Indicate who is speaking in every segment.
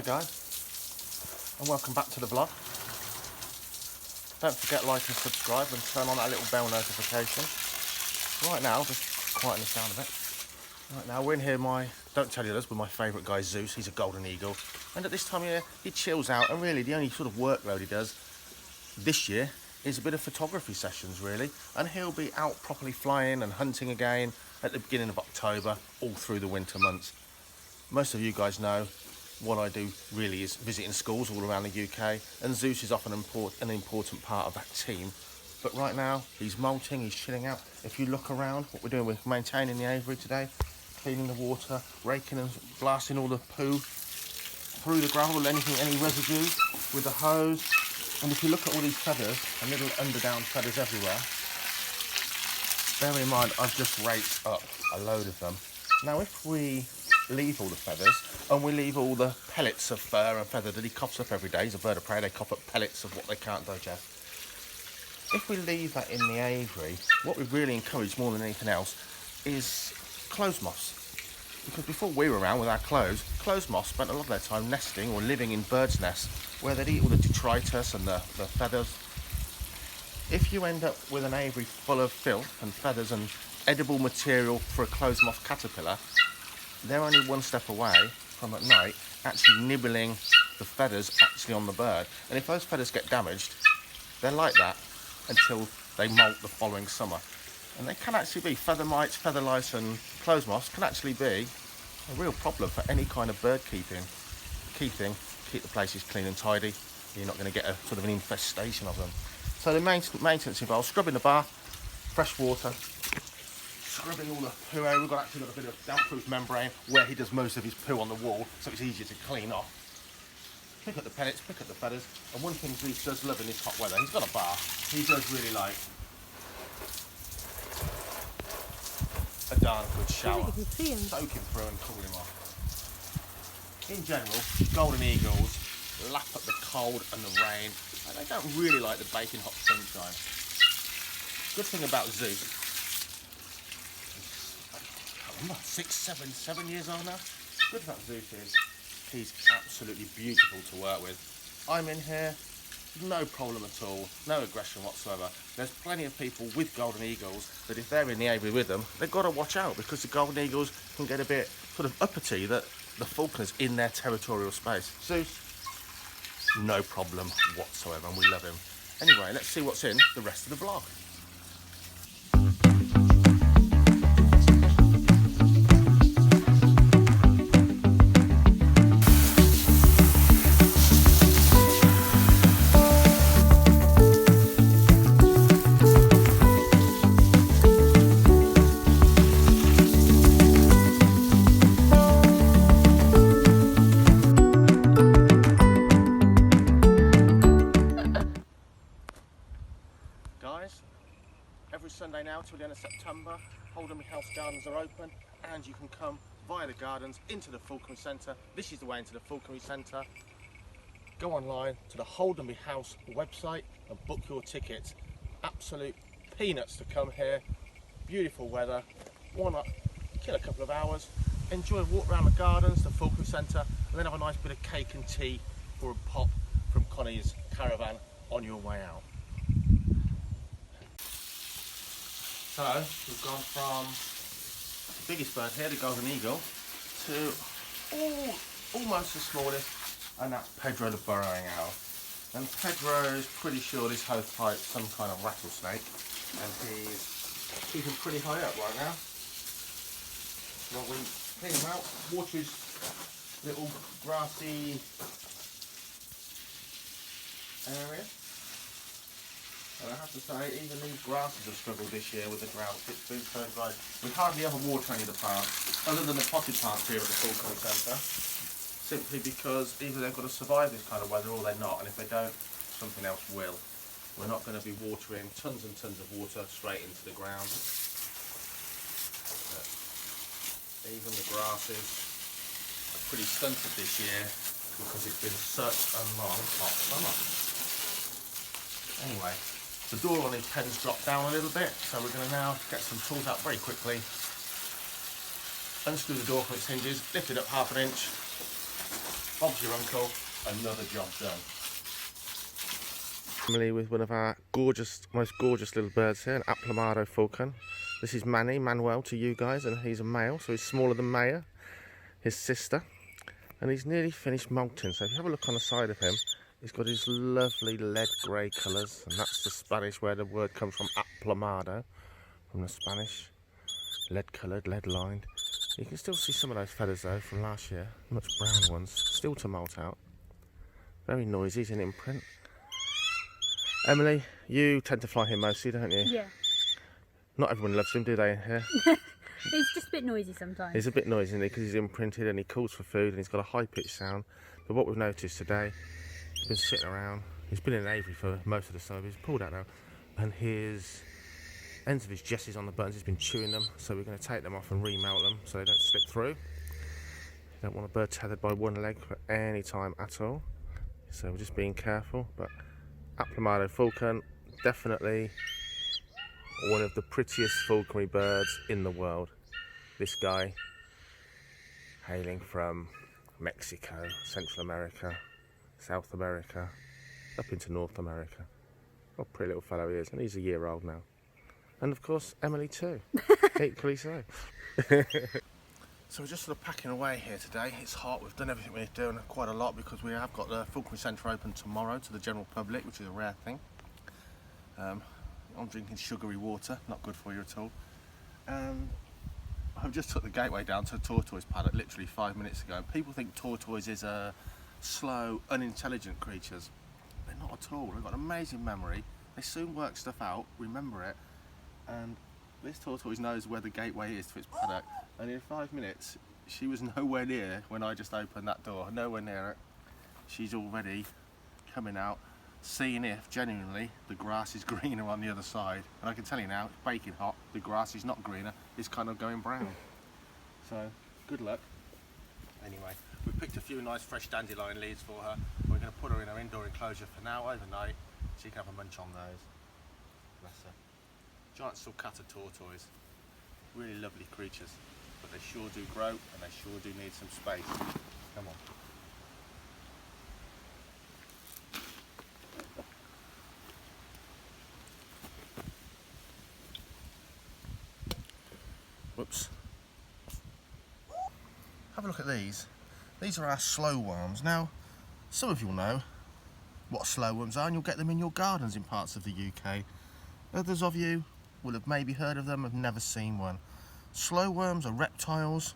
Speaker 1: Hi guys, and welcome back to the vlog. Don't forget like and subscribe and turn on that little bell notification. Right now, just quieten this down a bit. Right now we're in here, don't tell you this, with my favourite guy Zeus. He's a golden eagle, and at this time of year he chills out, and really the only sort of workload he does this year is a bit of photography sessions really, and he'll be out properly flying and hunting again at the beginning of October, all through the winter months. Most of you guys know what I do really is visiting schools all around the UK, and Zeus is often an important part of that team. But right now he's molting, he's chilling out. If you look around, what we're doing, we're maintaining the aviary today, cleaning the water, raking and blasting all the poo through the gravel, anything, any residue with the hose. And if you look at all these feathers and little underdown feathers everywhere, bear in mind I've just raked up a load of them. Now if we leave all the feathers and we leave all the pellets of fur and feather that he coughs up every day, he's a bird of prey, they cough up pellets of what they can't digest. If we leave that in the aviary, what we really encourage more than anything else is clothes moths. Because before we were around with our clothes moths spent a lot of their time nesting or living in birds' nests where they'd eat all the detritus and the feathers. If you end up with an aviary full of filth and feathers and edible material for a clothes moth caterpillar, they're only one step away from at night actually nibbling the feathers actually on the bird. And if those feathers get damaged, they're like that until they molt the following summer. And they can actually be, feather mites, feather lice and clothes moths can actually be a real problem for any kind of bird keeping. Key thing, keep the places clean and tidy. You're not going to get a sort of an infestation of them. So the maintenance involves scrubbing the bath, fresh water, scrubbing all the poo out. We've actually got a bit of damp-proof membrane where he does most of his poo on the wall, so it's easier to clean off. Pick up the pellets, pick up the feathers, and one thing Zeus does love in this hot weather, he's got a bath. He does really like a darn good shower. Soak him through and cool him off. In general, golden eagles lap at the cold and the rain, and they don't really like the baking hot sunshine. Good thing about Zeus, 7 years old now. Good about Zeus is he's absolutely beautiful to work with. I'm in here, no problem at all, no aggression whatsoever. There's plenty of people with golden eagles that if they're in the aviary with them, they've got to watch out because the golden eagles can get a bit sort of uppity that the falconer's in their territorial space. Zeus, no problem whatsoever, and we love him. Anyway, let's see what's in the rest of the vlog. Guys, every Sunday now till the end of September, Hold'em House Gardens are open, and you can come via the gardens into the Falconry Centre. This is the way into the Falconry Centre. Go online to the Hold'em House website and book your tickets. Absolute peanuts to come here. Beautiful weather. Why not kill a couple of hours, enjoy a walk around the gardens, the Falconry Centre, and then have a nice bit of cake and tea or a pop from Connie's caravan on your way out. So we've gone from the biggest bird here, the golden eagle, to almost the smallest, and that's Pedro the burrowing owl. And Pedro's pretty sure this hosepipe's some kind of rattlesnake, and he's keeping pretty high up right now. Well, we clean him out, water his little grassy area. And I have to say, even these grasses have struggled this year with the drought. It's been so dry. We hardly ever water any of the plants, other than the potted plants here at the Falconry Centre, simply because either they've got to survive this kind of weather or they're not, and if they don't, something else will. We're not going to be watering tons and tons of water straight into the ground. But even the grasses are pretty stunted this year because it's been such a long, hot summer. Anyway, the door on his pen's dropped down a little bit, so we're going to now get some tools out very quickly, unscrew the door from its hinges, lift it up half an inch, Bob's your uncle, another job done. Family with one of our most gorgeous little birds here, an Aplomado falcon. This is Manuel to you guys, and he's a male, so he's smaller than Maya, his sister. And he's nearly finished molting, so if you have a look on the side of him, he's got his lovely lead grey colours, and that's the Spanish where the word comes from, Aplomado, from the Spanish. Lead coloured, lead lined. You can still see some of those feathers though from last year, much brown ones, still to molt out. Very noisy, he's an imprint. Emily, you tend to fly him mostly, don't you?
Speaker 2: Yeah.
Speaker 1: Not everyone loves him, do they, here?
Speaker 2: He's just a bit noisy sometimes.
Speaker 1: He's a bit noisy, isn't he? Because he's imprinted and he calls for food and he's got a high-pitched sound. But what we've noticed today, he's been sitting around. He's been in an aviary for most of the summer. He's pulled out now. And his ends of his jesses on the buttons, he's been chewing them. So we're going to take them off and remelt them so they don't slip through. You don't want a bird tethered by one leg for any time at all. So we're just being careful. But Aplomado falcon, definitely one of the prettiest falconry birds in the world. This guy, hailing from Mexico, Central America, South America, up into North America. What a pretty little fellow he is, and he's a year old now. And of course, Emily too, equally so. So we're just sort of packing away here today. It's hot, we've done everything we need to do, and quite a lot, because we have got the Falconry Centre open tomorrow to the general public, which is a rare thing. I'm drinking sugary water, not good for you at all. I've just took the gateway down to a tortoise paddock literally 5 minutes ago, and people think tortoises are slow, unintelligent creatures. They're not at all. They've got an amazing memory. They soon work stuff out, remember it, and this tortoise knows where the gateway is to its paddock, and in 5 minutes she was nowhere near when I just opened that door, nowhere near it. She's already coming out, seeing if genuinely the grass is greener on the other side. And I can tell you now, it's baking hot, the grass is not greener, it's kind of going brown. So good luck. Anyway, we picked a few nice fresh dandelion leaves for her. We're going to put her in her indoor enclosure for now, overnight, so you can have a munch on those. Bless her. Giant sulcata tortoise, really lovely creatures, but they sure do grow and they sure do need some space. Come on. Whoops. Have a look at these. These are our slow worms. Now, some of you will know what slow worms are, and you'll get them in your gardens in parts of the UK. Others of you will have maybe heard of them, have never seen one. Slow worms are reptiles.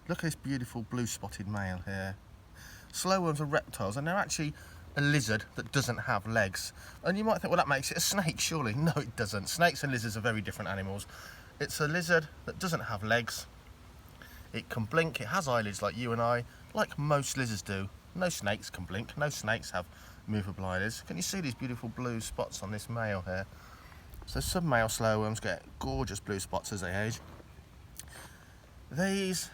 Speaker 1: Look at this beautiful blue spotted male here. Slow worms are reptiles, and they're actually a lizard that doesn't have legs. And you might think, well, that makes it a snake, surely. No, it doesn't. Snakes and lizards are very different animals. It's a lizard that doesn't have legs. It can blink, it has eyelids like you and I, like most lizards do. No snakes can blink, no snakes have movable eyelids. Can you see these beautiful blue spots on this male here? So some male slow worms get gorgeous blue spots as they age. These,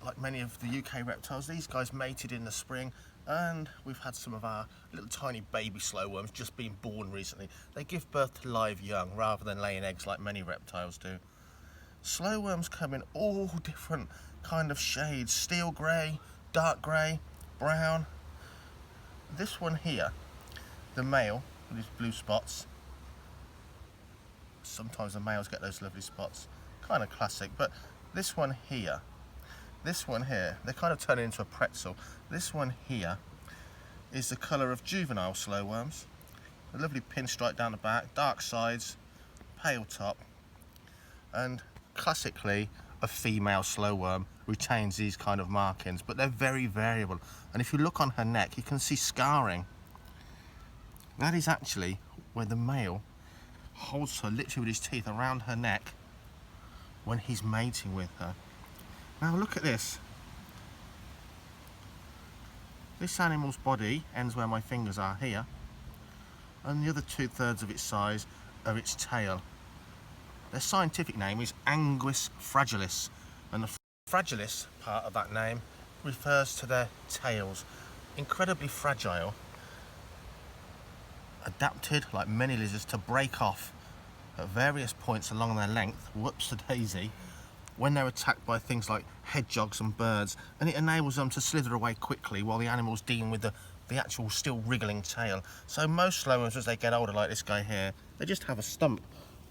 Speaker 1: like many of the UK reptiles, these guys mated in the spring, and we've had some of our little tiny baby slow worms just being born recently. They give birth to live young rather than laying eggs like many reptiles do. Slow worms come in all different kind of shades: steel grey, dark grey, brown. This one here, the male with his blue spots, sometimes the males get those lovely spots, kind of classic. But this one here, they kind of turn into a pretzel. This one here is the colour of juvenile slow worms. A lovely pinstripe down the back, dark sides, pale top, and classically a female slow worm retains these kind of markings, but they're very variable. And if you look on her neck, you can see scarring. That is actually where the male holds her literally with his teeth around her neck when he's mating with her. Now look at this. This animal's body ends where my fingers are here, and the other 2/3 of its size are its tail. Their scientific name is Anguis fragilis, and the fragilis part of that name refers to their tails. Incredibly fragile, adapted like many lizards to break off at various points along their length, whoops-a-daisy, when they're attacked by things like hedgehogs and birds, and it enables them to slither away quickly while the animal's dealing with the actual still wriggling tail. So most slow worms, as they get older, like this guy here, they just have a stump,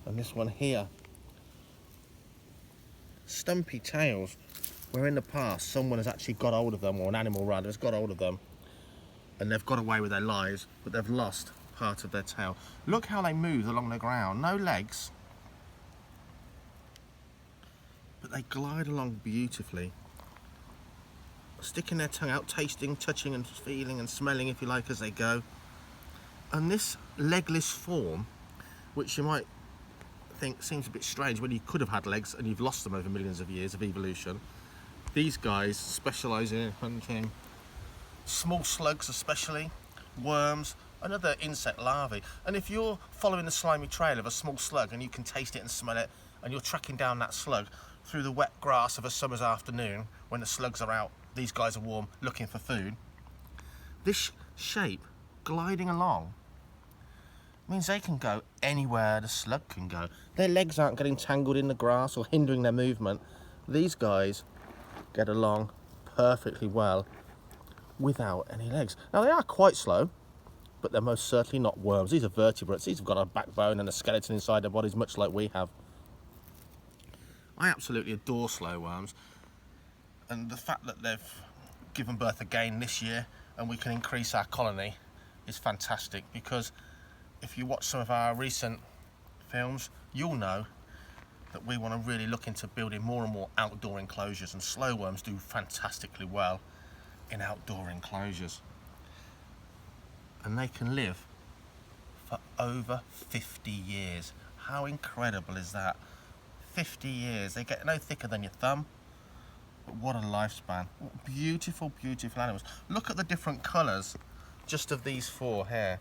Speaker 1: and this one here. Stumpy tails, where in the past someone has actually got hold of them, or an animal rather has got hold of them, and they've got away with their lives, but they've lost part of their tail. Look how they move along the ground, no legs, but they glide along beautifully, sticking their tongue out, tasting, touching and feeling and smelling, if you like, as they go. And this legless form, which you might think seems a bit strange when you could have had legs and you've lost them over millions of years of evolution, these guys specialise in hunting small slugs, especially worms and other insect larvae. And if you're following the slimy trail of a small slug and you can taste it and smell it, and you're tracking down that slug through the wet grass of a summer's afternoon when the slugs are out, these guys are warm, looking for food, this shape gliding along means they can go anywhere the slug can go. Their legs aren't getting tangled in the grass or hindering their movement. These guys get along perfectly well without any legs. Now they are quite slow, but they're most certainly not worms. These are vertebrates. These have got a backbone and a skeleton inside their bodies, much like we have. I absolutely adore slow worms, and the fact that they've given birth again this year and we can increase our colony is fantastic, because if you watch some of our recent films, you'll know that we want to really look into building more and more outdoor enclosures, and slow worms do fantastically well in outdoor enclosures. And they can live for over 50 years. How incredible is that? 50 years. They get no thicker than your thumb, but what a lifespan. What beautiful, beautiful animals. Look at the different colours just of these four here.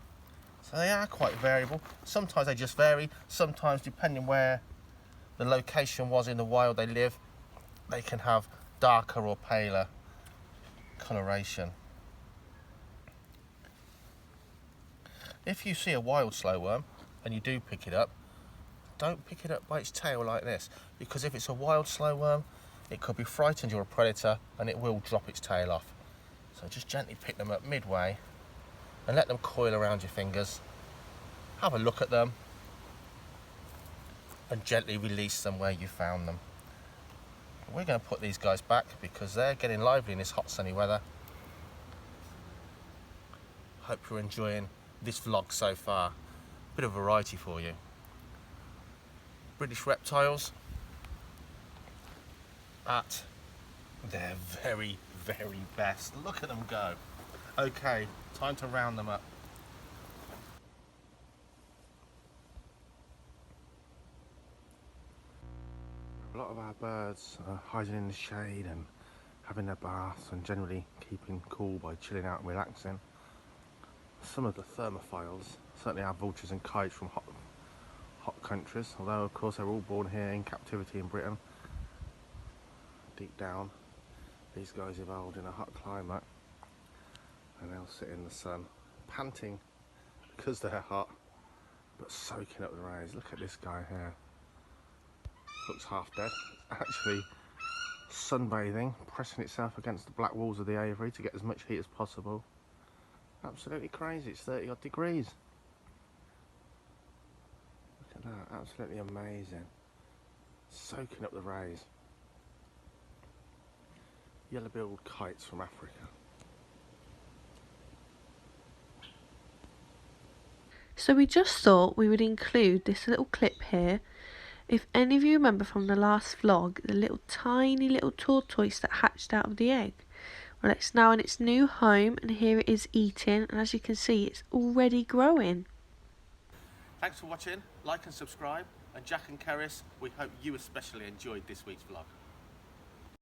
Speaker 1: So they are quite variable. Sometimes they just vary. Sometimes, depending where the location was in the wild they live, they can have darker or paler coloration. If you see a wild slow worm and you do pick it up, don't pick it up by its tail like this, because if it's a wild slow worm, it could be frightened you're a predator and it will drop its tail off. So just gently pick them up midway and let them coil around your fingers. Have a look at them and gently release them where you found them. We're going to put these guys back because they're getting lively in this hot sunny weather. Hope you're enjoying this vlog so far. Bit of variety for you. British reptiles at their very, very best. Look at them go. Okay, time to round them up. A lot of our birds are hiding in the shade and having their baths and generally keeping cool by chilling out and relaxing. Some of the thermophiles, certainly our vultures and kites from hot countries, although of course they're all born here in captivity in Britain. Deep down, these guys evolved in a hot climate, and they'll sit in the sun, panting because they're hot, but soaking up the rays. Look at this guy here. Looks half dead. Actually sunbathing, pressing itself against the black walls of the aviary to get as much heat as possible. Absolutely crazy. It's 30 odd degrees. Look at that. Absolutely amazing. Soaking up the rays. Yellow-billed kites from Africa.
Speaker 3: So we just thought we would include this little clip here. If any of you remember from the last vlog, the little tiny little tortoise that hatched out of the egg. Well, it's now in its new home, and here it is eating, and as you can see, it's already growing.
Speaker 1: Thanks for watching. Like and subscribe. And Jack and Keris, we hope you especially enjoyed this week's vlog.